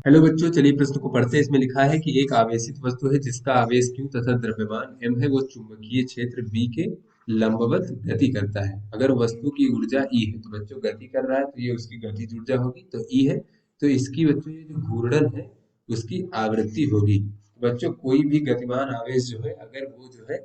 Hello बच्चों, चलिए प्रश्न को पढ़ते हैं। इसमें लिखा है कि एक आवेशित वस्तु है जिसका आवेश Q तथा द्रव्यमान m है, वो चुंबकीय क्षेत्र B के लंबवत गति करता है। अगर वस्तु की ऊर्जा E है, तो बच्चों गति कर रहा है तो ये उसकी गतिज ऊर्जा होगी, तो E है। तो इसकी बच्चों ये जो घूर्णन है उसकी आवृत्ति होगी। बच्चों कोई भी गतिमान आवेश जो है, अगर वो जो है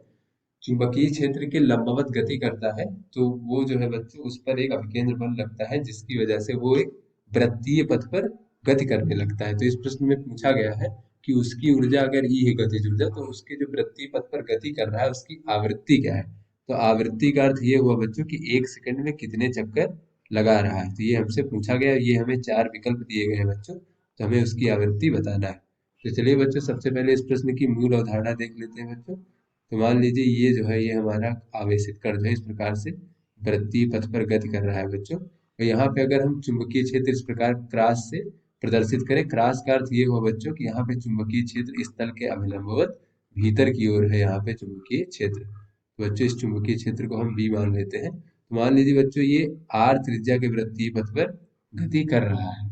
चुंबकीय क्षेत्र के लंबवत गति करता है, तो वो जो है बच्चों उस पर एक अभिकेंद्र बल लगता है, जिसकी वजह से वो एक वृत्तीय पथ पर गति करने लगता है। तो इस प्रश्न में पूछा गया है कि उसकी ऊर्जा अगर ई है गतिज ऊर्जा, तो उसके जो वृत्तीय पथ पर गति कर रहा है उसकी आवृत्ति क्या है। तो आवृत्ति का अर्थ ये हुआ बच्चों कि 1 सेकंड में कितने चक्कर लगा रहा है। तो ये हमसे पूछा गया, ये हमें 4 विकल्प दिए गए हैं बच्चों, तो हमें उसकी आवृत्ति बताना है। तो चलिए बच्चों, सबसे पहले इस प्रश्न की मूल अवधारणा देख लेते हैं बच्चों। तो मान लीजिए ये जो है ये हमारा आवेशित कण जो है इस प्रकार से वृत्तीय पथ पर गति कर रहा है बच्चों। और यहाँ पे अगर हम चुंबकीय क्षेत्र इस प्रकार क्रॉस से प्रदर्शित करें, क्रॉस का अर्थ ये हुआ बच्चों कि यहाँ पे चुंबकीय क्षेत्र इस तल के अभिलंबवत भीतर की ओर है, यहाँ पे चुंबकीय क्षेत्र। तो बच्चों इस चुंबकीय क्षेत्र को हम बी मान लेते हैं। तो मान लीजिए बच्चों ये आर त्रिज्या के वृत्तीय पथ पर गति कर रहा है।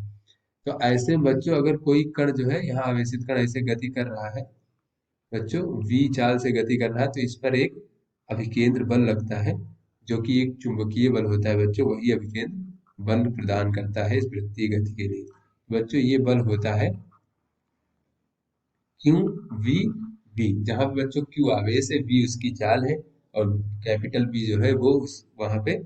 तो ऐसे बच्चों अगर कोई कण जो है यहाँ आवेशित कण ऐसे गति कर रहा है बच्चों, v चाल से गति कर रहा है, तो इस पर एक अभिकेंद्र बल लगता है, जो कि एक चुंबकीय बल होता है बच्चों। वही अभिकेंद्र बल प्रदान करता है इस वृत्तीय गति के लिए। बच्चों ये बल होता है क्यू वी बी, जहाँ पे बच्चों क्यू आवेश है, v उसकी चाल है, और कैपिटल बी जो है वो उस वहां पे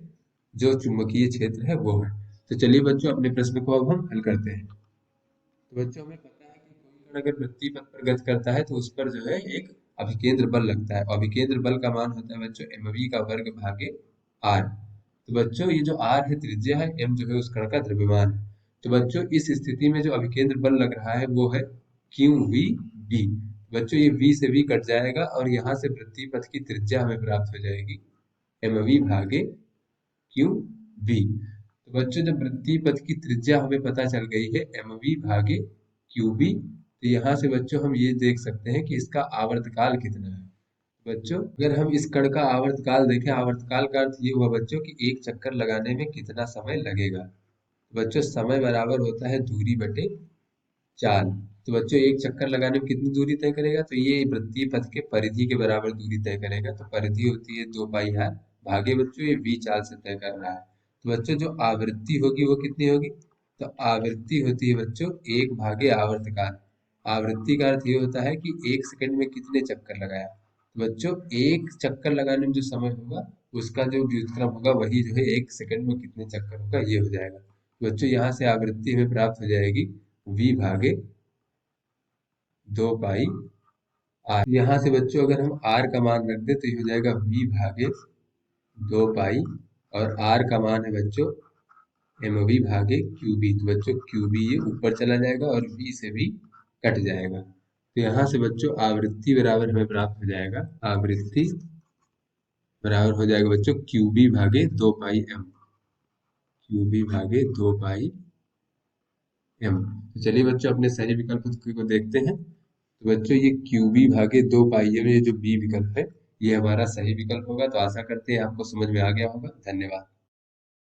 जो चुंबकीय क्षेत्र है वो है। तो चलिए बच्चों अपने प्रश्न को अब हम हल करते हैं। तो बच्चों हमें पता है कि कोई कण अगर वृत्तीय पथ पर गति करता है तो उस पर जो है एक अभिकेंद्र बल लगता है, और अभिकेंद्र बल का मान होता है बच्चों mv का वर्ग भागे r। तो बच्चों ये जो r है त्रिज्या है, m जो है उस कण का द्रव्यमान है। तो बच्चों इस स्थिति में जो अभिकेंद्र बल लग रहा है वो है क्यू वी बी। बच्चों ये v से v कट जाएगा, और यहाँ से वृत्तीय पथ की त्रिज्या हमें प्राप्त हो जाएगी mv भागे क्यू बी। तो बच्चों जब वृत्तीय पथ की त्रिज्या हमें पता चल गई है mv भागे क्यू बी, तो यहाँ से बच्चों हम ये देख सकते हैं कि इसका आवर्तकाल कितना है। बच्चों अगर हम इस कण का आवर्तकाल देखें, आवर्तकाल का अर्थ ये हुआ बच्चों कि एक चक्कर लगाने में कितना समय लगेगा। बच्चों समय बराबर होता है दूरी बटे चाल। तो बच्चों एक चक्कर लगाने में कितनी दूरी तय करेगा, तो ये वृत्तीय पथ के परिधि के बराबर दूरी तय करेगा। तो परिधि होती है 2 पाई r, भागे बच्चों ये v चाल से तय कर रहा है। तो बच्चों जो आवृत्ति होगी वो कितनी होगी, तो आवृत्ति होती है बच्चों 1 भागे आवर्तकाल। आवृत्ति का अर्थ ये होता है कि 1 सेकंड में कितने चक्कर लगाया। तो बच्चों एक चक्कर लगाने में जो समय होगा उसका जो व्युत्क्रम होगा वही जो है 1 सेकंड में कितने चक्कर होगा ये हो जाएगा। तो बच्चों यहाँ से आवृत्ति हमें प्राप्त हो जाएगी v भागे 2 पाई आर। यहाँ से बच्चों अगर हम आर का मान रख दे तो ये हो जाएगा v भागे 2 पाई, और आर का मान है बच्चों एम वी भागे क्यू बी। तो बच्चों क्यू बी ये ऊपर चला जाएगा और v से भी कट जाएगा। तो यहाँ से बच्चों आवृत्ति बराबर हमें प्राप्त हो जाएगा, आवृत्ति बराबर हो जाएगा बच्चों क्यू बी भागे 2 पाई m, क्यू बी भागे 2 पाई m। तो चलिए बच्चों अपने सही विकल्प को देखते हैं। तो बच्चों ये क्यू बी भागे 2 पाई m, ये जो बी विकल्प है ये हमारा सही विकल्प होगा। तो आशा करते हैं आपको समझ में आ गया होगा। धन्यवाद।